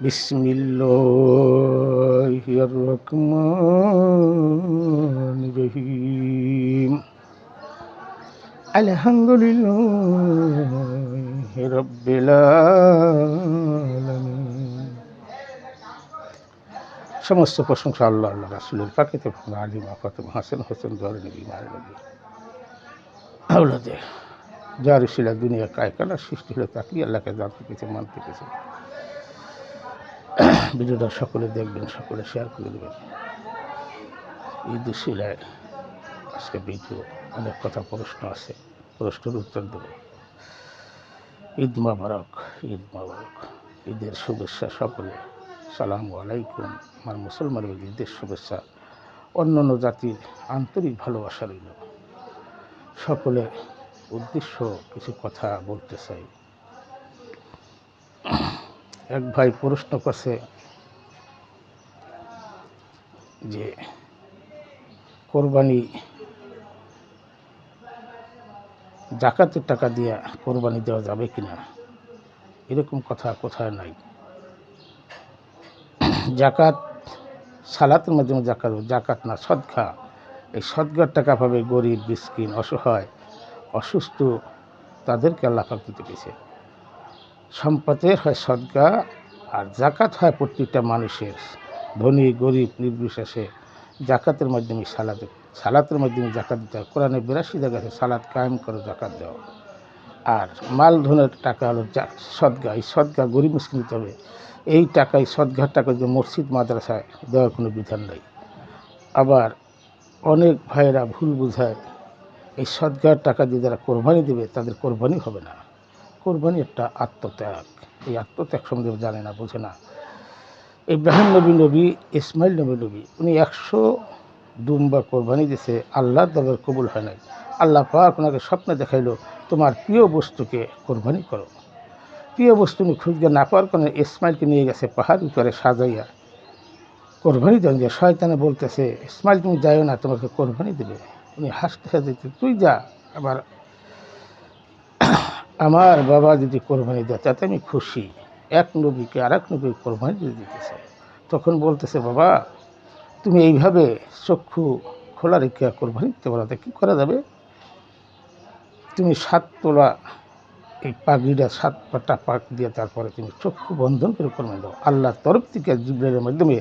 বিসমিল্লাহির রহমানির রহিম। আলহামদুলিল্লাহি রাব্বিল আলামিন। সমস্ত প্রশংসা আল্লাহ রাসূলের পাকেতে আলিমা ফাতেমা হাসান হোসেন জহর নবী মায়ের নবী আওলাদে যার ছিল দুনিয়া কায়কানা সৃষ্টি হলে তাকেই আল্লাহকে জানতে পেরেছে, মানতে পেরেছে। ভিডিওটা সকলে দেখবেন, সকলে শেয়ার করে দেবেন। ঈদ শিলায় আজকে ভিডিও, অনেক কথা প্রশ্ন আছে, প্রশ্নের উত্তর দেব। ঈদ মোবারক, ঈদ মোবারক, ঈদের শুভেচ্ছা সকলে। সালামু আলাইকুম। আমার মুসলমানের ঈদের শুভেচ্ছা, অন্য অন্য জাতির আন্তরিক ভালোবাসা রইল। সকলের উদ্দেশ্য কিছু কথা বলতে চাই। এক ভাই প্রশ্ন করছে যে কোরবানি জাকাতের টাকা দিয়ে কোরবানি দেওয়া যাবে কিনা, এরকম কথা কোথায় নাই। জাকাত সালাতের মাধ্যমে জাকাত না, সদকা। এই সদকার টাকা পাবে গরিব, মিসকিন, অসহায়, অসুস্থ, তাদেরকে আল্লাহ পাক দিতে গেছে। সম্পদের হয় সদকা, আর জাকাত হয় প্রত্যেকটা মানুষের, ধনী গরিব নির্বিশেষে। জাকাতের মাধ্যমে সালাতের মাধ্যমে জাকাত দিতে হয়। কোরআনে 82 জায়গা আছে সালাত কায়েম করে জাকাত দেওয়া। আর মাল ধনের টাকা হলো সদকা। এই সদকা গরিব মিসকিন দিতে হবে। এই টাকায় সদকার টাকা যে মসজিদ মাদ্রাসায় দেওয়ার কোনো বিধান নেই। আবার অনেক ভাইয়েরা ভুল বোঝায়, এই সদকার টাকা দিয়ে যারা কোরবানি দেবে তাদের কোরবানি হবে না। কোরবানি একটা আত্মত্যাগ। এই আত্মত্যাগ সম্বন্ধে জানে না, বোঝে না। ইব্রাহিম নবী, ইসমাইল নবী, উনি 100 দুম্বা কোরবানি দিয়েছে, আল্লাহর দরবারে কবুল হয় নাই। আল্লাহ পাক ওনাকে স্বপ্নে দেখাইল, তোমার প্রিয় বস্তুকে কোরবানি করো। প্রিয় বস্তু উনি খুঁজতে না পাওয়ার কারণে ইসমাইলকে নিয়ে গেছে পাহাড় উপরে সাজাইয়া কোরবানি দেন। যে শয়তানে বলতেছে, ইসমাইল তুমি যাইও না, তোমাকে কোরবানি দেবে। উনি হাসতে হাসতে, তুই যা, আবার আমার বাবা যদি কোরবানি দেয় তাতে আমি খুশি। এক নবীকে আর এক নবী কোরবানি দিয়ে দিতেছে। তখন বলতেছে, বাবা তুমি এইভাবে চক্ষু খোলা রেখে কোরবানি দিতে পারো, কী করা যাবে? তুমি 7 তোলা এই পাগড়িটা 7টা পাক দিয়ে তারপরে তুমি চক্ষু বন্ধন করে কোরবানি দাও। আল্লাহর তরফ থেকে জিবরাইলের মাধ্যমে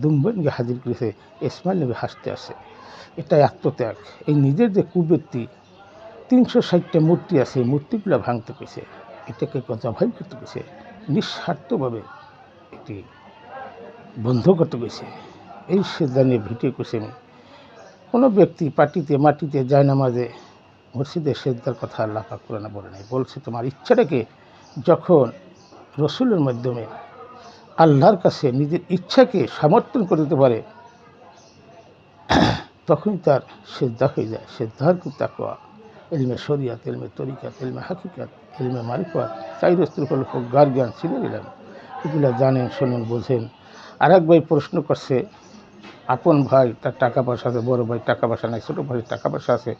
দুম্বাইনকে হাজির করেছে। ইসমাইল নবী হাসতে আসে। এটাই আত্মত্যাগ। এই নিজের যে কুবৃত্তি, 360টা মূর্তি আছে, এই মূর্তিগুলো ভাঙতে পেয়েছে, এটাকে জবাই করতে পেরেছে, নিঃস্বার্থভাবে এটি বন্ধ করতে পেরেছে। এই সিদ্ধা নিয়ে ভিডিও করছে। আমি কোনো ব্যক্তি পাটিতে মাটিতে যায় নামাজে মসজিদে সেজদার কথা আল্লাহ পাক কোরআনে বলে নাই। বলছে তোমার ইচ্ছাটাকে যখন রসুলের মাধ্যমে আল্লাহর কাছে নিজের ইচ্ছাকে সমর্থন করে দিতে পারে, তখনই তার সেজদা হয়ে যায়। সেজদার খুব তাকওয়া, ইলমে শরিয়াত, ইলমে তরিকাত, ইলমে হাকিকাত, ইলমে মারিফাত, 4 স্তরের উপর গার জ্ঞান ছিল দিলাম। এগুলো জানেন, শোনেন, বোঝেন। আর এক ভাই প্রশ্ন করছে, আপন ভাই তার টাকা পয়সা আছে, বড় ভাই টাকা পয়সা নাই, ছোটো ভাই টাকা পয়সা আছে,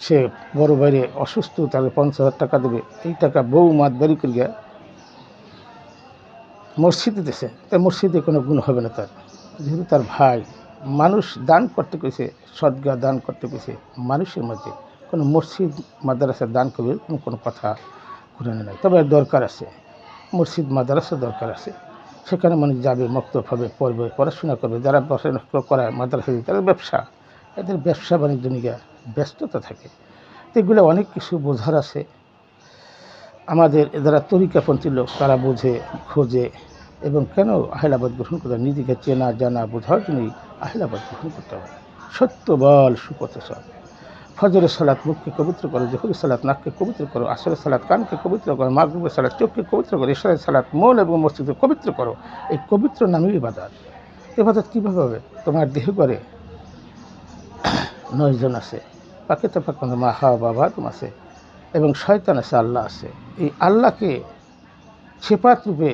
সে বড় ভাইরে অসুস্থ, তাহলে 50,000 টাকা দেবে। এই টাকা বউ মাতবাড়ি করিয়া মসজিদে দিয়েছে, তাই মসজিদে কোনো গুণ হবে না তার, যেহেতু তার ভাই। মানুষ দান করতে পেরেছে, সদগা দান করতে পেরেছে, মানুষের মধ্যে কোনো মসজিদ মাদ্রাসা দান করবে কোনো কথা কোরআনে নাই। তবে দরকার আছে, মসজিদ মাদ্রাসা দরকার আছে। সেখানে মানুষ যাবে, মক্তব হবে, পড়বে, পড়াশোনা করবে। যারা পড়াশোনা করায় মাদ্রাসা দিয়ে, তাদের ব্যবসা, এদের ব্যবসা বাণিজ্য নিয়ে ব্যস্ততা থাকে। এগুলো অনেক কিছু বোঝার আছে। আমাদের যারা তরিকাপন্থী লোক তারা বোঝে, খোঁজে, এবং কেন আহলাবাদ গ্রহণ করে, নিজেকে চেনা জানা বোঝার জন্যই আহলাবাদ গ্রহণ করতে হবে। সত্য বল, সুপথে চল। ফজরের সালাত মুখকে পবিত্র করো, জোহরের সালাত নাককে পবিত্র করো, আসরের সালাত কানকে পবিত্র করো, মাগরিবের সালাত চোখকে পবিত্র করো, ইশারের সালাত মন এবং মস্তিষ্ককে পবিত্র করো। এই পবিত্র নামই ইবাদত। ইবাদত কীভাবে হবে? তোমার দেহ করে 9 জন আছে, পাকে তো পাক মা হাওয়া বাবা তুমি আছে, এবং শয়তান আছে, আল্লাহ আছে। এই আল্লাহকে সেপাত রূপে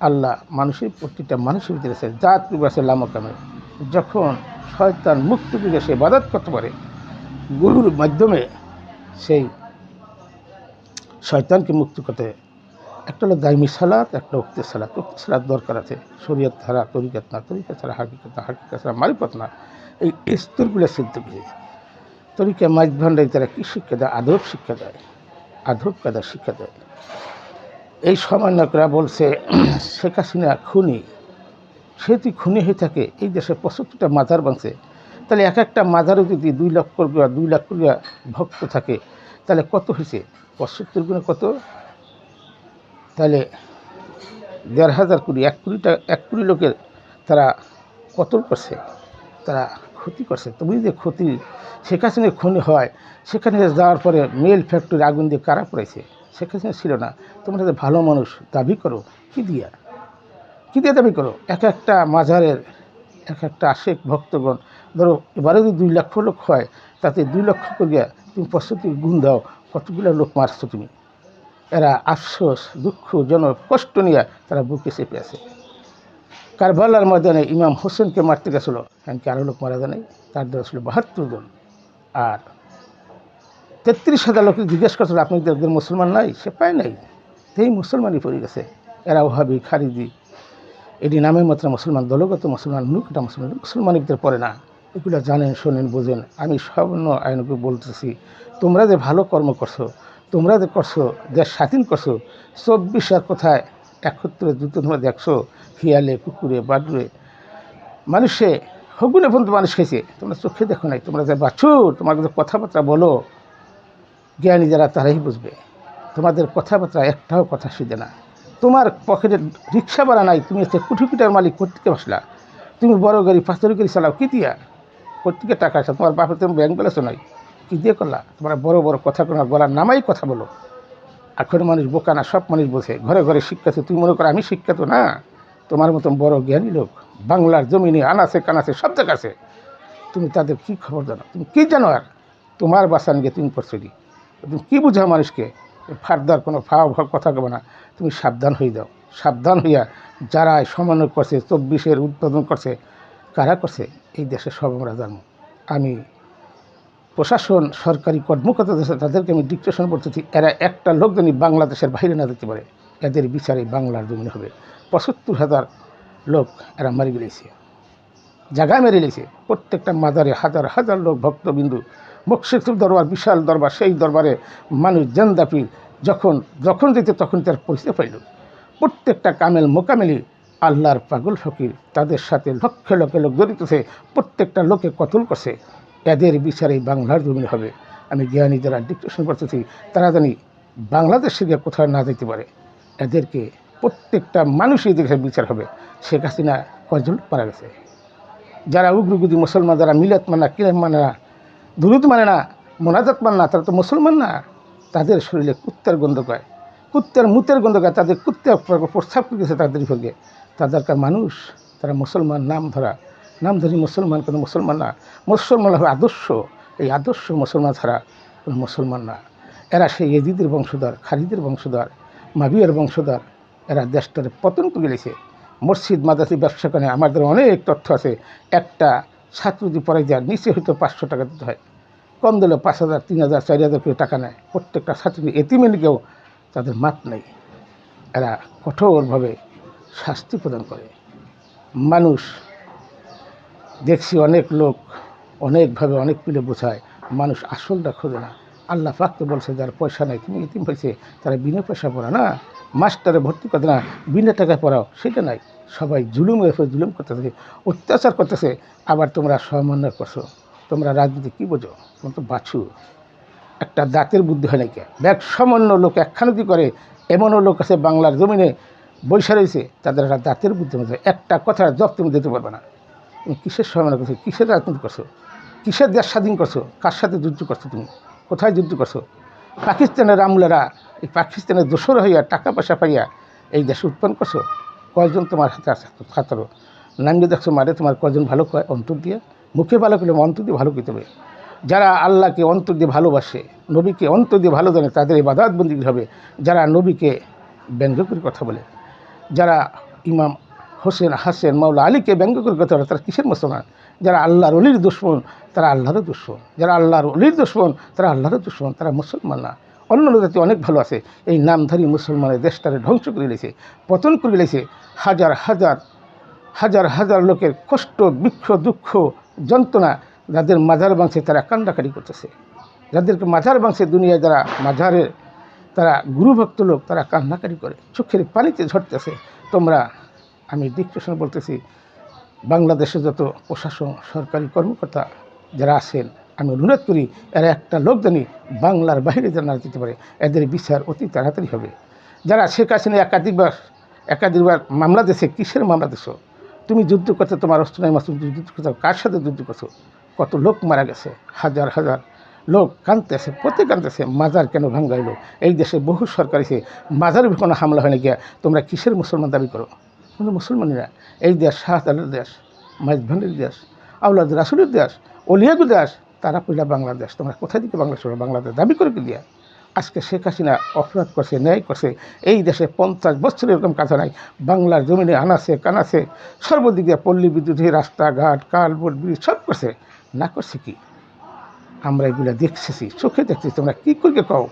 আল্লাহ মানুষের প্রতিটা মানুষের ভিতরে আছে, জাত রূপে আছে লামকামে। যখন শয়তান মুক্ত দিকে সে ইবাদত করতে পারে, গুরুর মাধ্যমে সেই শয়তানকে মুক্ত করতে একটা হলো দাইমি সালাত, একটা উক্তি সালাত। উক্তি সালাত দরকার আছে, শরীয়ত ছাড়া তরিকাত না, তরিকা ছাড়া হাকিকত না, হাকিকত ছাড়া মারিফত না। এই স্তরগুলো চিনতে পেরে তরিকা মাইজ ভান্ডারি তারা কী শিক্ষা দেয়? আদব শিক্ষা দেয়, আদব কাদা শিক্ষা দেয়। এই সমন্বয়করা বলছে শেখ হাসিনা খুনি, সে যদি খুনি হয়ে থাকে, এই দেশে 75টা মাজার বানছে, তাহলে এক একটা মাজারে যদি 2 লক্ষ করে 2 লাখ করে ভক্ত থাকে, তাহলে কত হয়েছে? 75 গুণে কত? তাহলে 1,500 কোটি, 1 কোটি লোকের তারা কতল করছে, তারা ক্ষতি করছে। তুমি যে ক্ষতি, শেখ হাসিনা খুনি হয়, সেখানে যাওয়ার পরে মেল ফ্যাক্টরি আগুন দিয়ে কারা পড়েছে? শেখ হাসিনা ছিল না। তোমরা যে ভালো মানুষ দাবি করো, কী দিয়ে দাবি করো? এক একটা মাজারের এক একটা আশেক ভক্তগণ, ধরো এবারে যদি 2 লক্ষ লোক হয়, তাতে 2 লক্ষ করিয়া তুমি 75 গুণ দাও, কতগুলো লোক মারছো তুমি। এরা আফসোস, দুঃখ, কষ্ট নিয়ে তারা বুকে চেপে আছে। কারবালার ময়দানে ইমাম হোসেনকে মারতে গেছিল, এমনকি আরও লোক মারা যায় নাই, তার দ্বারা ছিল 72 জন। আর 33,000 লোককে জিজ্ঞেস করছিল আপনাদের মুসলমান নাই? সে পায় নাই, সেই মুসলমানই পড়ে গেছে। এরা ওহাবি, খারিজি, এটি নামের মাত্র মুসলমান, দলগত মুসলমান, নুকটা মুসলমান, মুসলমানের ভিতরে পড়ে না। এগুলো জানেন, শোনেন, বোঝেন। আমি সর্বন্য আইনকে বলতেছি, তোমরা যে ভালো কর্ম করছো, তোমরা যে করছো, দেশ স্বাধীন করছো, 24 কোথায় 71 যুদ্ধ তোমরা দেখছো, হিয়ালে, কুকুরে, বাদুরে, মানুষে হগুনে পর্যন্ত মানুষ খেয়েছে, তোমরা চোখে দেখো নাই। তোমরা যে বাছুর, তোমার যে কথাবার্তা বলো, জ্ঞানী যারা তারাই বুঝবে। তোমাদের কথাবার্তা একটাও কথা শিখে না। তোমার পকেটে রিক্সা ভাড়া নাই, তুমি হচ্ছে কোটি কোটির মালিক, কোথেকে বসলা? তুমি বড় গাড়ি, 5 গাড়ি চালাও, কী দিয়া? কোথেকে টাকা আছে? তোমার বাপের তুমি ব্যাংক ব্যালেন্সও নাই, কী দিয়ে করলা? তোমরা বড় বড় কথা কোনো গলার নামাই কথা বলো। এখন মানুষ বোকা না, সব মানুষ বোঝে, ঘরে ঘরে শিক্ষা আছে। তুমি মনে করো আমি শিক্ষিত না? তোমার মতন বড় জ্ঞানী লোক বাংলার জমিনে আনাছে কানাছে সব জায়গা আছে, তুমি তাদের কী খবর জানো? তুমি কী জানো? আর তোমার বাসা নিয়ে তুমি করছো কি? তুমি কী বুঝাও মানুষকে? ফার্দার কোনো কথা কবে না। তুমি সাবধান হয়ে যাও, সাবধান হইয়া যারা সমন্বয় করছে, 24-এর উদ্বোধন করছে, কারা করছে এই দেশে সব আমরা জানো। আমি প্রশাসন, সরকারি কর্মকর্তা তাদেরকে আমি ডিকটেশন করতেছি, এরা একটা লোক যদি বাংলাদেশের বাইরে না যেতে পারে, এদের বিচারে বাংলার জমিন হবে। 75,000 লোক এরা মারি গেলেছে, জায়গায় মেরে গেছে। প্রত্যেকটা মাজারে হাজার হাজার লোক, ভক্তবিন্দু, মুর্শিদপুর দরবার, বিশাল দরবার, সেই দরবারে মানুষ জেন্দাপি যখন যেতে তখন তার পরিচয় পাইল। প্রত্যেকটা কামেল মোকামেলি আল্লাহর পাগল ফকির, তাদের সাথে লক্ষ লক্ষ লোক জড়িতছে, প্রত্যেকটা লোকে কতল করছে। এদের বিচারে বাংলার জমিন হবে। আমি জ্ঞানী যারা ডিকটেশন করতেছি, তারা জানি বাংলাদেশে গিয়ে কোথাও না যেতে পারে। এদেরকে প্রত্যেকটা মানুষই দেখে বিচার হবে। শেখ হাসিনা কয়জন মারা গেছে? যারা উগ্রগুদি মুসলমান, যারা মিলাত মানে না, কিলাম মানে না, দুরুদ মানে না, মোনাজাত মানে না, তারা তো মুসলমান না। তাদের শরীরে কুত্তার গন্ধ পায়, কুত্তার মুতের গন্ধ পায়, তাদের কুত্তা প্রস্তাব করেছে তাদের ভোগে। তাদেরকার মানুষ, তারা মুসলমান নামধারী মুসলমান, কোনো মুসলমান না। মুসলমান হবে আদর্শ, এই আদর্শ মুসলমান ছাড়া কোনো মুসলমান না। এরা সেই এজিদের বংশধর, খালিদের বংশধর, মাবিয়ার বংশধর। এরা দেশটার পতন করে গেছে। মসজিদ মাদ্রাসা ব্যবসা করে আমাদের অনেক তথ্য আছে। একটা ছাত্র যদি পড়াই যায়, নিচে হয়তো 500 টাকা দিতে হয়, কম দিলে 5,000, 3,000, 4,000 করে টাকা নেয়। প্রত্যেকটা ছাত্রী এতিমেনিকেও তাদের মাপ নেই। এরা কঠোরভাবে শাস্তি প্রদান করে। মানুষ দেখছি অনেক লোক অনেকভাবে অনেক পিলে বোঝায়, মানুষ আসলটা খোঁজে না। আল্লাহ পাক তো বলছে যার পয়সা নেই, তুমি এতিম হয়েছে, তারা বিনা পয়সা পড়া না, মাস্টারে ভর্তি করতে না, বিনা টাকায় পড়াও, সেটা নাই। সবাই জুলুমের উপরে জুলুম করতেছে, অত্যাচার করতেছে। আবার তোমরা সমন্বয় করছো, তোমরা রাজনীতি কী বোঝো? তোমরা তো বাছু, একটা দাঁতের বুদ্ধি হয় নাকি? ব্যাগ সামান্য লোক একখানতি করে, এমনও লোক আছে বাংলার জমিনে বৈশা রয়েছে, তাদের একটা দাঁতের বুদ্ধি মধ্যে একটা কথা জব তুমি দিতে পারবে না। তুমি কিসের সমন্বয় করছো? কিসের রাজনীতি করছো? কিসের দেশ স্বাধীন করছো? কার সাথে যুদ্ধ করছো? তুমি কোথায় যুদ্ধ করছো? পাকিস্তানের আমলারা, এই পাকিস্তানের দোসর হইয়া টাকা পয়সা পাইয়া এই দেশে উৎপন্ন করছো। কয়জন তোমার হাতে আছে? ছাত্র নামিয়ে দেখছো মারে, তোমার কয়জন ভালো কয় অন্তর দিয়ে? মুখে ভালো করলে অন্তর দিয়ে ভালো করতে হবে। যারা আল্লাহকে অন্তর দিয়ে ভালোবাসে, নবীকে অন্তর দিয়ে ভালো জানে, তাদের ইবাদত বন্দি হবে। যারা নবীকে ব্যঙ্গ করে কথা বলে, যারা ইমাম হোসেন, হাসেন, মাওলা আলীকে ব্যঙ্গ করে কথা বলে, তারা কিসের মুসলমান? যারা আল্লাহর অলির দুশমন, তারা আল্লাহরও দুশমন। যারা আল্লাহর অলির দুশমন, তারা আল্লাহরও দুশমন, তারা মুসলমান না। অন্য জাতি অনেক ভালো আছে, এই নামধারী মুসলমানের দেশটারে ধ্বংস করে দিয়েছে, পতন করে দিয়েছে। হাজার হাজার হাজার হাজার লোকের কষ্ট, বৃক্ষ, দুঃখ, যন্ত্রণা, যাদের মাজার ভাঙছে তারা কান্নাকাটি করতেছে, যাদেরকে মাজার ভাঙছে দুনিয়ায় যারা মাজারের তারা গুরুভক্ত লোক তারা কান্নাকাটি করে, চোখের পানিতে ঝরতেছে। তোমরা, আমি ডিক্টেশন বলতেছি, বাংলাদেশে যত প্রশাসন সরকারি কর্মকর্তা যারা আছেন, আমি অনুরোধ করি এরা একটা লোক জানি বাংলার বাইরে যেন না যেতে পারে, এদের বিচার অতি তাড়াতাড়ি হবে। যারা শেখ হাসিনা একাধিকবার মামলা দিয়েছে, কিসের মামলা দিছো? তুমি যুদ্ধ করছো, তোমার অস্ত্র নাই, তুমি যুদ্ধ করছো, কার সাথে যুদ্ধ করছো? কত লোক মারা গেছে, হাজার হাজার লোক কাঁদতেছে, প্রত্যেক কাঁদতেছে। মাজার কেন ভাঙ্গাইলো? এই দেশে বহু সরকার এসে মাজারের কোনো হামলা হয় না গিয়া তোমরা কিসের মুসলমান দাবি করো? তোমরা মুসলমানেরা। এই দেশ শাহজালালের দেশ, মাইজভান্ডের দেশ, আউলাদ রাসুলের দেশ, অলিয়াগুর দেশ, তারা পয়লা বাংলাদেশ। তোমরা কোথায় দিকে বাংলাদেশ দাবি করে কি দিয়া? আজকে শেখ হাসিনা অপরাধ করছে, ন্যায় করছে। এই দেশে 50 বছর এরকম কাজ নাই। বাংলার জমিনে আনাছে কানাছে, সর্বদিক দিয়ে পল্লী বিদ্যুৎ, রাস্তাঘাট, কালবোর্ড, ব্রিজ সব করছে। না করছে কি? আমরা এগুলো দেখতেছি, চোখে দেখতেছি। তোমরা কী করে কও?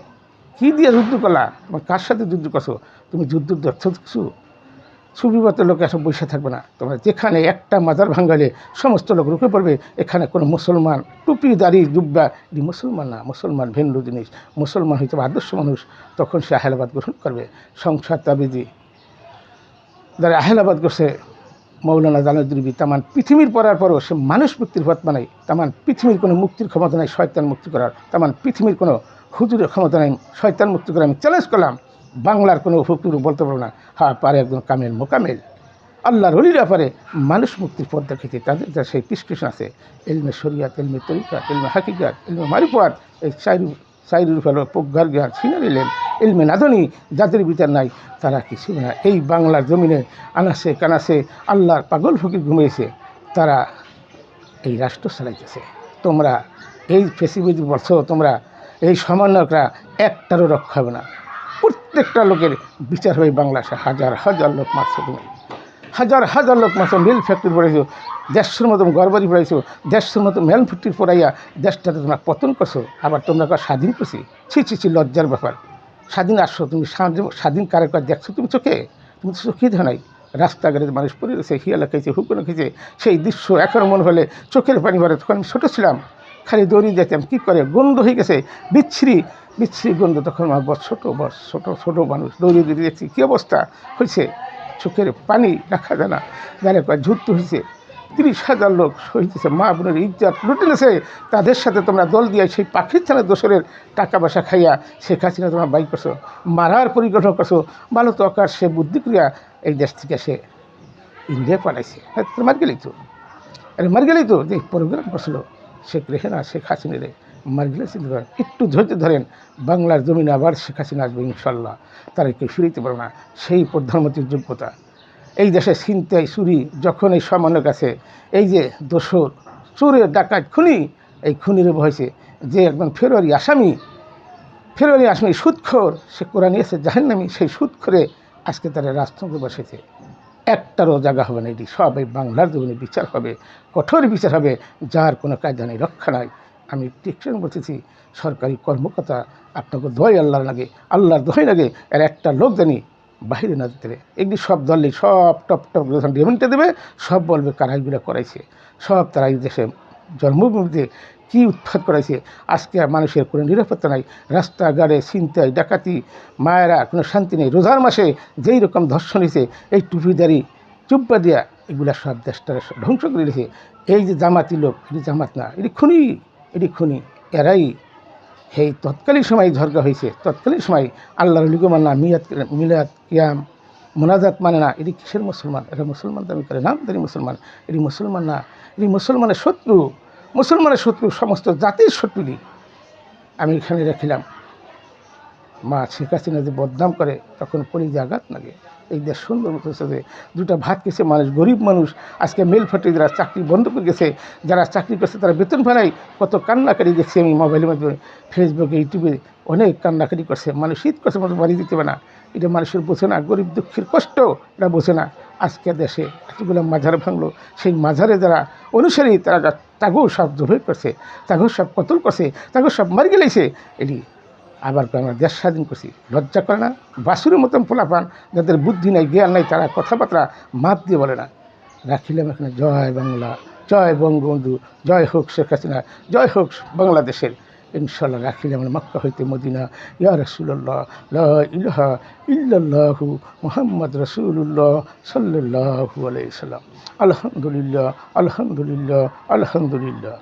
কী দিয়ে যুদ্ধ করলা? তোমার কার সাথে যুদ্ধ করছো? তুমি যুদ্ধ দেখছো কিছু? সুবিবত লোক এসব বসে থাকবে না। তোমরা যেখানে একটা মাজার ভাঙ্গালে সমস্ত লোক রুখে পড়বে, এখানে কোনো মুসলমান টুপি দাড়ি জুব্বা, এটি মুসলমান না। মুসলমান ভিন্ন জিনিস। মুসলমান হইতে আদর্শ মানুষ, তখন সে আহলাবাদ গ্রহণ করবে। সংসার তাবিজি যারা আহলাবাদ করছে, মৌলানা জালালউদ্দিন তামান পৃথিবীর পড়ার পরও সে মানুষ মুক্তির পথ বানাই। তামান পৃথিবীর কোনো মুক্তির ক্ষমতা নাই শয়তান মুক্তি করার। তামান পৃথিবীর কোনো হুজুরের ক্ষমতা নাই শয়তান মুক্তি করার। আমি চ্যালেঞ্জ করলাম, বাংলার কোনো হুজুর বলতে পারবো না হ্যাঁ পারে একজন কামেল মোকামেল আল্লাহর ওলিরা পারে মানুষ মুক্তির পথ দেখেছে। তাদের যা সেই প্রিসক্রিপশন আছে, ইলমে শরিয়াত, ইলমে তরিকাত, ইলমে হাকিকাত, ইলমে মারিফাত, এই চাইরুর ফেলো প্রজ্ঞার জ্ঞান, সিনার ইলমে নাদনী যাদের বিচার নাই তারা কিছু না। এই বাংলার জমিনে আনাসে কানাসে আল্লাহর পাগল ফকির ঘুমিয়েছে, তারা এই রাষ্ট্র চালাইতেছে। তোমরা এই ফেসিবিলিটি বলছো, তোমরা এই সমন্বয়করা একটারও রক্ষা হবে না। প্রত্যেকটা লোকের বিচার হবে। বাংলাদেশে হাজার হাজার লোক মারছো, তুমি হাজার হাজার লোক মারছো, মিল ফ্যাক্টরি পড়াইছো, দেড়শোর মতো গড়বাড়ি পড়াইছো, দেড়শোর মতো মেল ফ্যাক্টরি পড়াইয়া দেশটাতে তোমরা পতন করছো। আবার তোমরা স্বাধীন করছি। ছি লজ্জার ব্যাপার। স্বাধীন আসছো তুমি, স্বাধীন কারের দেখছো তুমি চোখে? তুমি তো চোখেই ধো নাই। রাস্তাঘাটে মানুষ পড়ে রয়েছে, হিয়ালা খেয়েছে, হুকুনা খেয়েছে, সেই দৃশ্য এখনও মনে হলে চোখের পানি ভরে। তখন আমি ছোটো ছিলাম, খালি দৌড়িয়ে যেতাম, কী করে গন্ধ হয়ে গেছে, বিচ্ছিরি গন্ধ। তখন আমার ছোটো মানুষ দৌড়িয়ে দেখছি কী অবস্থা হয়েছে, চোখের পানি রাখা যায় না। জানে কয় যুদ্ধ হয়েছে, 30,000 লোক শহীদ হয়েছে, মা বোনের ইজ্জত লুটে গেছে। তাদের সাথে তোমরা দল দিয়ে সেই পাকিস্তানের দোসরের টাকা পয়সা খাইয়া শেখ হাসিনা তোমরা বাইক করছো, মারার পরিকল্পনা করছো। ভালো তো আকার সে বুদ্ধি করিয়া এই দেশ থেকে সে ইন্ডিয়া পাঠাইছে। হ্যাঁ, মার গেলেই তো, মার গেলেই তো যে প্রোগ্রাম করছিল শেখ রেহানা, শেখ হাসিনারে মার গেলে চিন্তা করেন। একটু ধৈর্য ধরেন, বাংলার জমিনে আবার শেখ হাসিনা আসবে ইনশাল্লাহ। তারা কেউ ফিরিতে পারবে না। সেই প্রধানমন্ত্রীর যোগ্যতা। এই দেশে ছিনতাই চুরি যখন এই সামান্য কাছে, এই যে দোসর চোরের ডাকাত খুনি, এই খুনির বয়সে যে একদম ফেব্রুয়ারি আসামি সুদখোর, সে কোরআন এসে জাহান্নামী, সেই সুদখোরে আজকে তারা রাজতন্ত্র বসেছে। একটারও জায়গা হবে না। এটি সব এই বাংলার জমিনে বিচার হবে, কঠোর বিচার হবে, যার কোনো কায়দা নেই, রক্ষা নাই। আমি টিকশন বলতেছি, সরকারি কর্মকর্তা আপনাকে দোহাই আল্লাহর লাগে, এর একটা লোক জানি বাহিরে না দিতে। এগুলি সব দলই সব টপ যখন ডিমেন্টে দেবে, সব বলবে কারা এগুলো করাইছে। সব তারা এই দেশে জন্মভূমিতে কী উৎপাত করাইছে। আজকে মানুষের কোনো নিরাপত্তা নাই, রাস্তাঘাটে ছিনতাই ডাকাতি, মায়েরা কোনো শান্তি নেই। রোজার মাসে যেই রকম ধর্ষণ হয়েছে, এই টুপিদারি চুব্বা দিয়া এগুলা সব দেশটা ধ্বংস করে দিয়েছে। এই যে জামাতি লোক, এটি জামাত না, এটি খুনি। এরাই এই তৎকালীন সময় ঝরগা হয়েছে। তৎকালীন সময় আল্লাহর লিগো মানে না, মিলাদ কিয়াম মোনাজাত মানে না। এটি কিসের মুসলমান? এরা মুসলমান দাবি করে, নামদারি মুসলমান। এটি মুসলমান না, এটি মুসলমানের শত্রু, সমস্ত জাতির শত্রুটি। আমি এখানে রেখিলাম, মা শেখ হাসিনা যে বদনাম করে তখন কলিজা আঘাত লাগে। এই দেশ সুন্দর মতো হচ্ছে, দুটা ভাত খেয়েছে মানুষ, গরিব মানুষ। আজকে মেল ফ্যাক্টরি যারা চাকরি বন্ধ করে গেছে, যারা চাকরি করছে তারা বেতন পায়। কত কান্নাকারি দেখছি আমি মোবাইলের মাধ্যমে, ফেসবুকে, ইউটিউবে অনেক কান্নাকারি করছে। মানুষ শীত করছে, মানুষ বাড়ি দিতে পারে না। এটা মানুষের বোঝে না, গরিব দুঃখের কষ্ট এটা বোঝে না। আজকে দেশে এতগুলো মাজার ভাঙলো, সেই মাজারে যারা অনুসারী তারা তাগো সব জবাই করছে, তাগো সব কতল করছে, তাগো সব মারি গেলেছে। এটি আবার আমরা দেশ স্বাধীন করছি, লজ্জা করে না? বাসুরের মতন পোলাপান যাদের বুদ্ধি নাই, জ্ঞান নাই, তারা কথাবার্তা মাত দিয়ে বলে না। রাখিলাম এখানে জয় বাংলা, জয় বঙ্গবন্ধু, জয় হোক শেখ হাসিনা, জয় হোক বাংলাদেশের। ইনশাল্লাহ রাখিলাম মক্কা হইতে মদিনা, ইয়া রাসূলুল্লাহ, লা ইলাহা ইল্লাল্লাহু মুহাম্মদ রাসূলুল্লাহ সাল্লাল্লাহু আলাইহি সাল্লাম। আলহামদুলিল্লাহ, আলহামদুলিল্লাহ, আলহামদুলিল্লাহ।